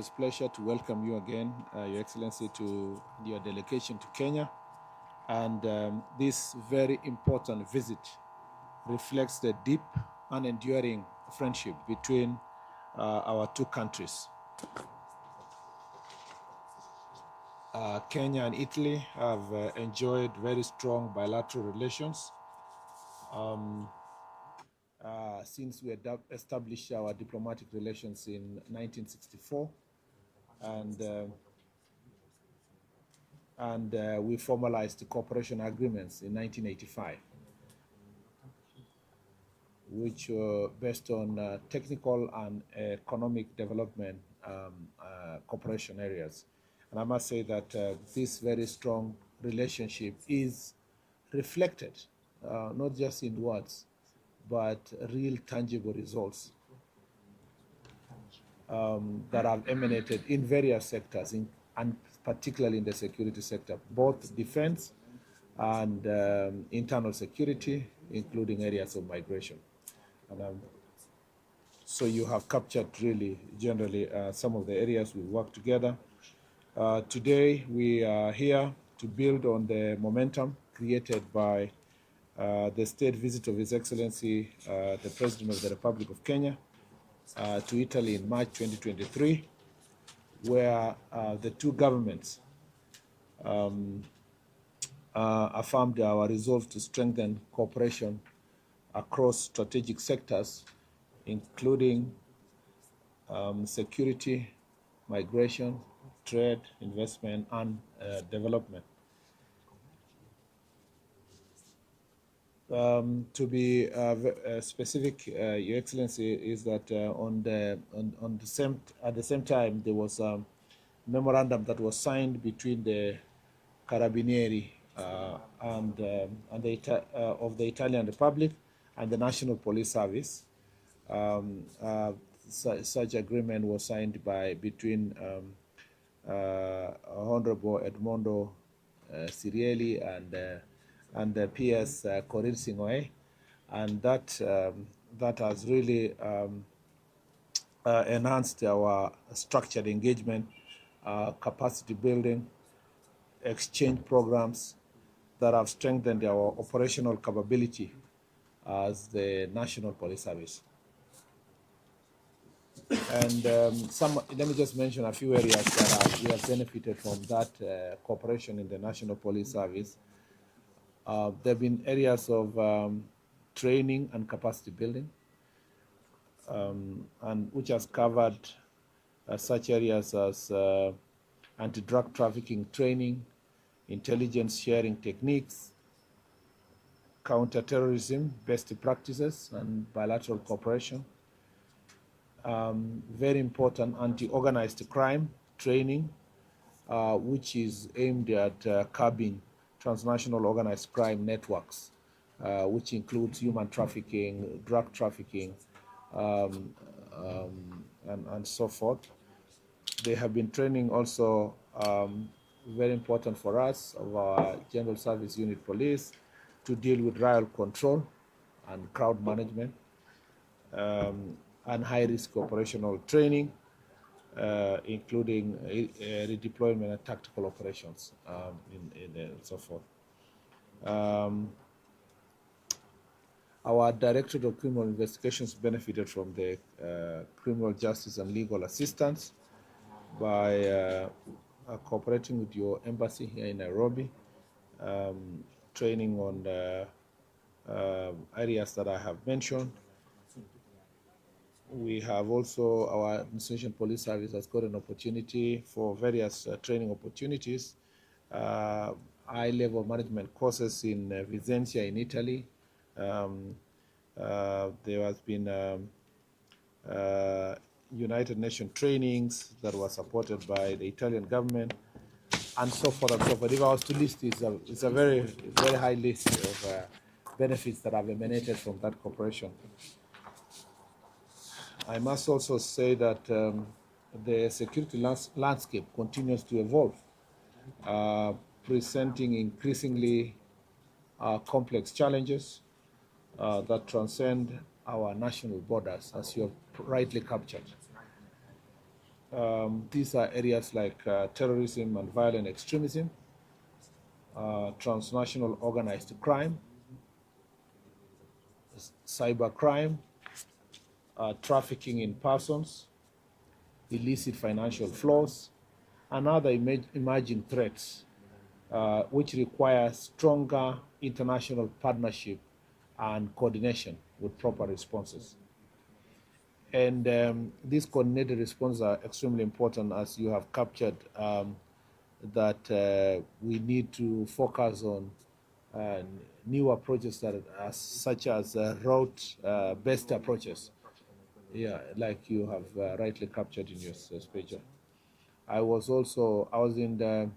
It's a pleasure to welcome you again, Your Excellency, to your delegation to Kenya. And this very important visit reflects the deep and enduring friendship between our two countries. Kenya and Italy have enjoyed very strong bilateral relations since we established our diplomatic relations in 1964. And we formalized the cooperation agreements in 1985, which were based on technical and economic development cooperation areas. And I must say that this very strong relationship is reflected not just in words, but real tangible results that have emanated in various sectors, and particularly in the security sector, both defense and internal security, including areas of migration. And so you have captured really generally some of the areas we work together. Today we are here to build on the momentum created by the state visit of His Excellency, the President of the Republic of Kenya, to Italy in March 2023, where the two governments affirmed our resolve to strengthen cooperation across strategic sectors, including security, migration, trade, investment, and development. To be specific, Your Excellency, is that at the same time there was a memorandum that was signed between the Carabinieri of the Italian Republic and the National Police Service. Such agreement was signed between Honorable Edmondo Sirielli and PS Korir Singoe, and that has really enhanced our structured engagement, capacity building, exchange programs that have strengthened our operational capability as the National Police Service. And let me just mention a few areas that we have benefited from that cooperation in the National Police Service. There have been areas of training and capacity building, and which has covered such areas as anti-drug trafficking training, intelligence sharing techniques, counter-terrorism best practices, and bilateral cooperation. Very important anti-organized crime training, which is aimed at curbing transnational organized crime networks, which includes human trafficking, drug trafficking, and so forth. They have been training also, very important for us, of our General Service Unit Police to deal with riot control and crowd management, and high-risk operational training, including redeployment and tactical operations, and so forth. Our Directorate of Criminal Investigations benefited from the criminal justice and legal assistance by cooperating with your embassy here in Nairobi, training on the areas that I have mentioned. We have also, our Administration Police Service has got an opportunity for various training opportunities, high-level management courses in Vicenza in Italy. There has been United Nations trainings that were supported by the Italian government, and so forth and so forth. If I was to list, it's a very, very high list of benefits that have emanated from that cooperation. I must also say that the security landscape continues to evolve, presenting increasingly complex challenges that transcend our national borders, as you have rightly captured. These are areas like terrorism and violent extremism, transnational organized crime, cybercrime, trafficking in persons, illicit financial flows, and other emerging threats, which require stronger international partnership and coordination with proper responses. And these coordinated responses are extremely important, as you have captured, that we need to focus on new approaches that are such as route-based approaches. Yeah, like you have rightly captured in your speech. I was in the,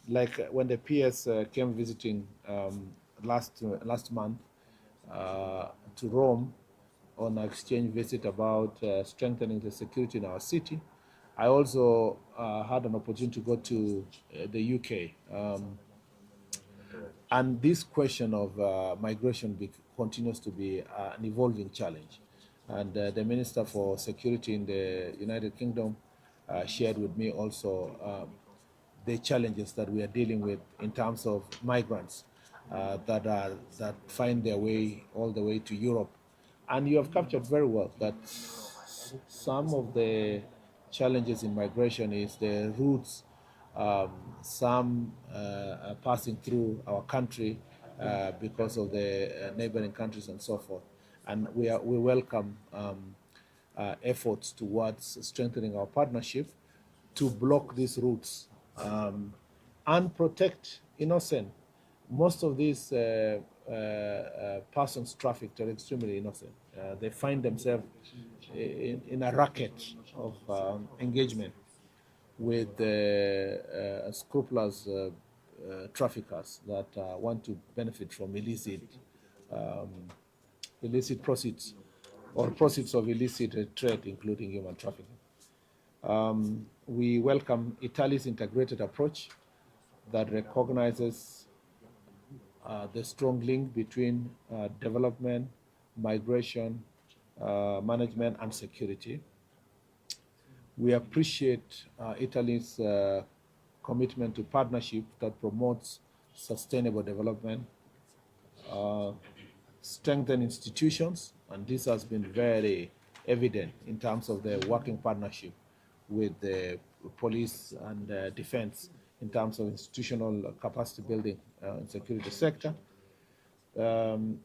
like when the PS came visiting last month to Rome on an exchange visit about strengthening the security in our city. I also had an opportunity to go to the UK. And this question of migration continues to be an evolving challenge. And the Minister for Security in the United Kingdom shared with me also the challenges that we are dealing with in terms of migrants that find their way all the way to Europe. And you have captured very well that some of the challenges in migration is the routes, some passing through our country because of the neighboring countries and so forth. And we welcome efforts towards strengthening our partnership to block these routes and protect innocent. Most of these persons trafficked are extremely innocent. They find themselves in a racket of engagement with scrupulous traffickers that want to benefit from illicit proceeds or proceeds of illicit trade, including human trafficking. We welcome Italy's integrated approach that recognizes the strong link between development, migration, management, and security. We appreciate Italy's commitment to partnership that promotes sustainable development, strengthen institutions, and this has been very evident in terms of the working partnership with the police and defense in terms of institutional capacity building in security sector. And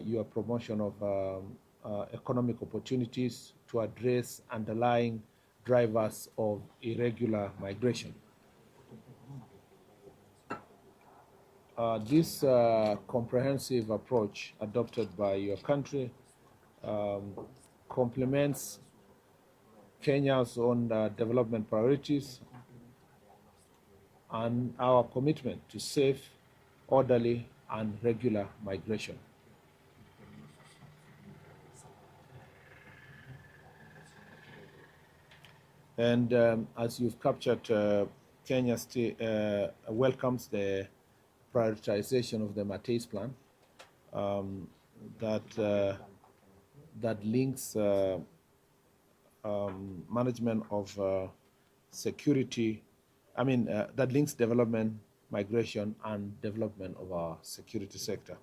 your promotion of economic opportunities to address underlying drivers of irregular migration. This comprehensive approach adopted by your country complements Kenya's own development priorities and our commitment to safe, orderly, and regular migration. And as you've captured, Kenya welcomes the prioritization of the Matei's plan that links management of security. That links development, migration, and development of our security sector.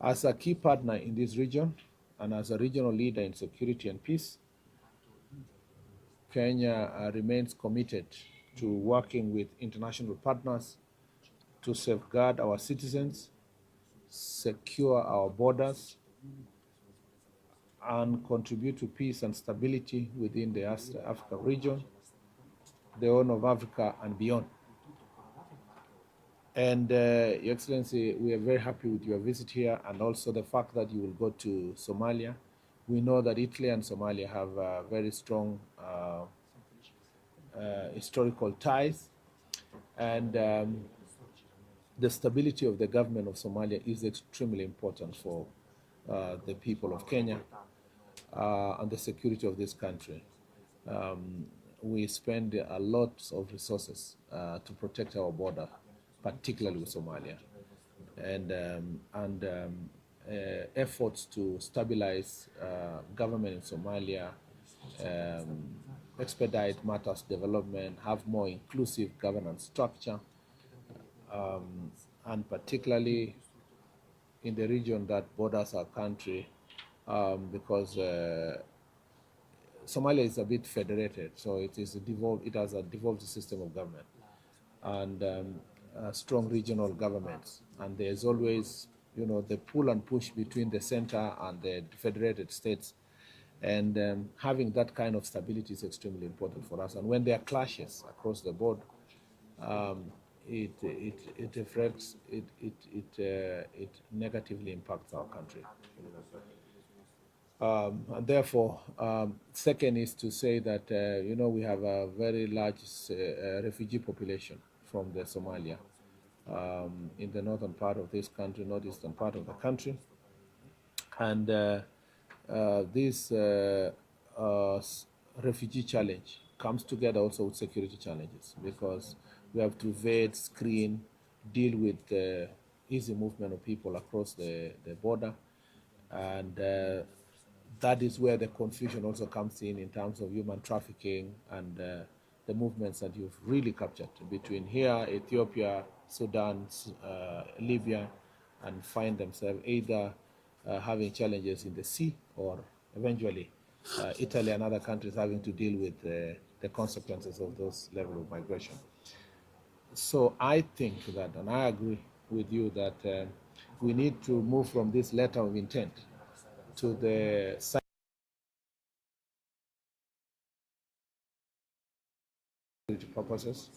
As a key partner in this region and as a regional leader in security and peace, Kenya remains committed to working with international partners to safeguard our citizens, secure our borders, and contribute to peace and stability within the Africa region, the Horn of Africa, and beyond. And Your Excellency, we are very happy with your visit here and also the fact that you will go to Somalia. We know that Italy and Somalia have very strong historical ties, and the stability of the government of Somalia is extremely important for the people of Kenya and the security of this country. We spend a lot of resources to protect our border, particularly with Somalia. And efforts to stabilize government in Somalia, expedite matters development, have more inclusive governance structure, and particularly in the region that borders our country, because Somalia is a bit federated, so it has a devolved system of government, and strong regional governments, and there's always, the pull and push between the center and the federated states, and having that kind of stability is extremely important for us. And when there are clashes across the board, it affects it negatively impacts our country. And therefore, second is to say that we have a very large refugee population from the Somalia in the northern part of this country, northeastern part of the country, and this refugee challenge comes together also with security challenges, because we have to vet, screen, deal with easy movement of people across the border, and that is where the confusion also comes in terms of human trafficking and the movements that you've really captured between here, Ethiopia, Sudan, Libya, and find themselves either having challenges in the sea, or eventually Italy and other countries having to deal with the consequences of those level of migration. So I think that, and I agree with you, that we need to move from this letter of intent to the security purposes.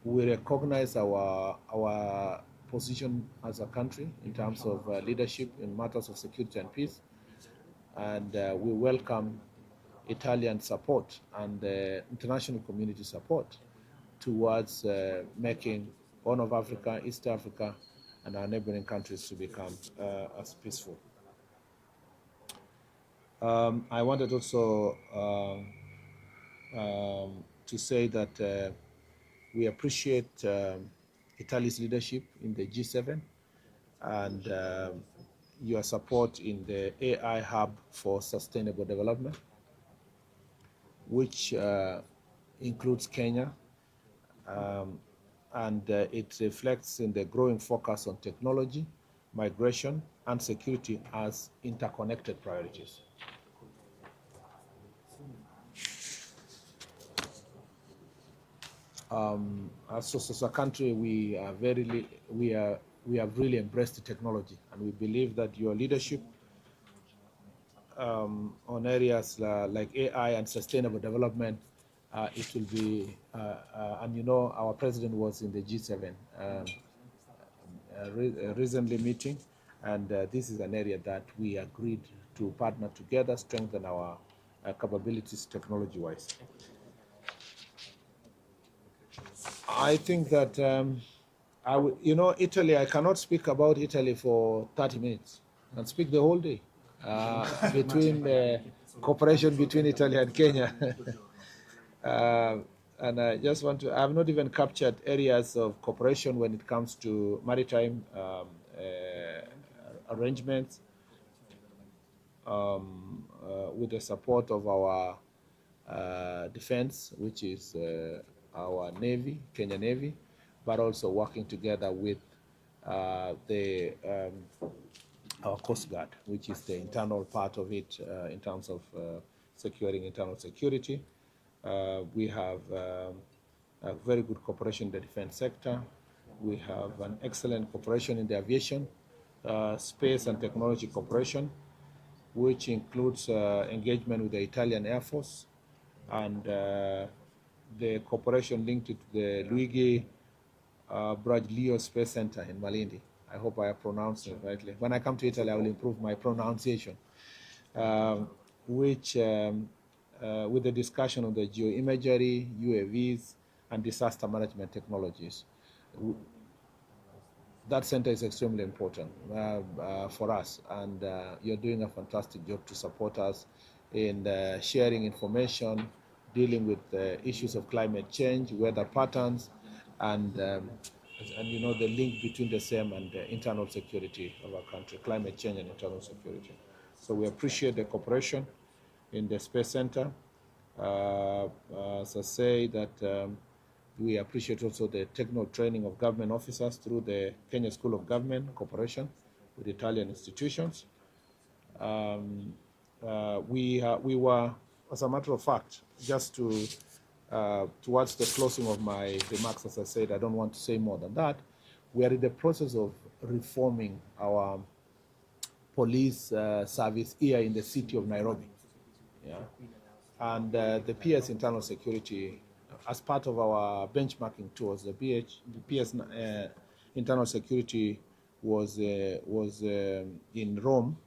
We recognize our position as a country in terms of leadership in matters of security and peace, and we welcome Italian support and international community support towards making Horn of Africa, East Africa, and our neighboring countries to become as peaceful. I wanted also to say that we appreciate Italy's leadership in the G7 and your support in the AI Hub for Sustainable Development, which includes Kenya, and it reflects in the growing focus on technology, migration, and security as interconnected priorities. As a country, we have really embraced the technology, and we believe that your leadership on areas like AI and sustainable development, it will be, and our president was in the G7 recently meeting, and this is an area that we agreed to partner together, strengthen our capabilities technology-wise. I think that, Italy, I cannot speak about Italy for 30 minutes and speak the whole day between cooperation between Italy and Kenya. And I just want to, I have not even captured areas of cooperation when it comes to maritime arrangements with the support of our defense, which is our Navy, Kenya Navy, but also working together with our Coast Guard, which is the internal part of it in terms of securing internal security. We have a very good cooperation in the defense sector. We have an excellent cooperation in the aviation, space and technology cooperation, which includes engagement with the Italian Air Force and the cooperation linked to the Luigi Braglio Space Center in Malindi. I hope I have pronounced it rightly. When I come to Italy, I will improve my pronunciation, which with the discussion of the geoimagery, UAVs, and disaster management technologies. That center is extremely important for us, and you're doing a fantastic job to support us in sharing information, dealing with issues of climate change, weather patterns, and and you know the link between the same and the internal security of our country, climate change and internal security. So we appreciate the cooperation in the Space Center. As I say that we appreciate also the technical training of government officers through the Kenya School of Government cooperation with Italian institutions. We were, as a matter of fact, just to towards the closing of my remarks, as I said, I don't want to say more than that. We are in the process of reforming our police service here in the city of Nairobi. Yeah. And the PS internal security, as part of our benchmarking tours, the PS internal security was in Rome,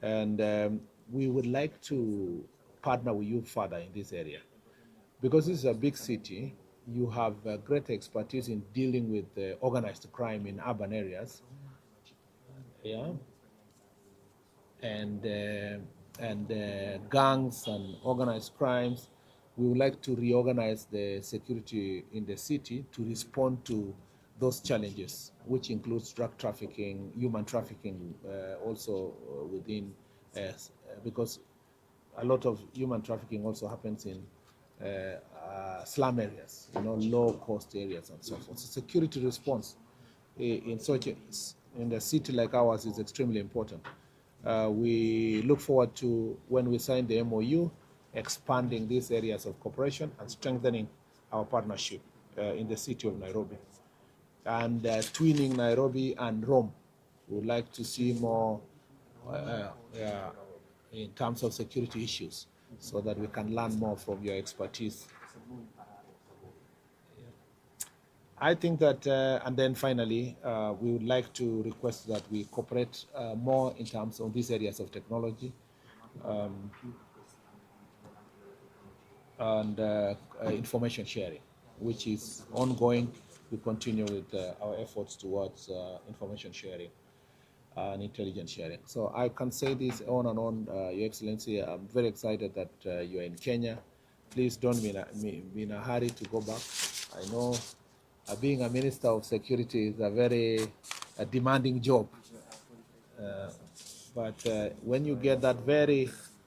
and we would like to partner with you further in this area. Because this is a big city, you have great expertise in dealing with organized crime in urban areas. Yeah. And gangs and organized crimes. We would like to reorganize the security in the city to respond to those challenges, which includes drug trafficking, human trafficking, also within, because a lot of human trafficking also happens in slum areas, you know, low-cost areas and so forth. So security response in a city like ours is extremely important. We look forward to, when we sign the MOU, expanding these areas of cooperation and strengthening our partnership in the city of Nairobi. And twinning Nairobi and Rome, we would like to see more in terms of security issues, so that we can learn more from your expertise. I think that, and then finally, we would like to request that we cooperate more in terms of these areas of technology and information sharing, which is ongoing. We continue with our efforts towards information sharing and intelligence sharing. So I can say this on and on, Your Excellency. I'm very excited that you're in Kenya. Please don't be in a hurry to go back. I know being a Minister of Security is a very demanding job. But when you get that very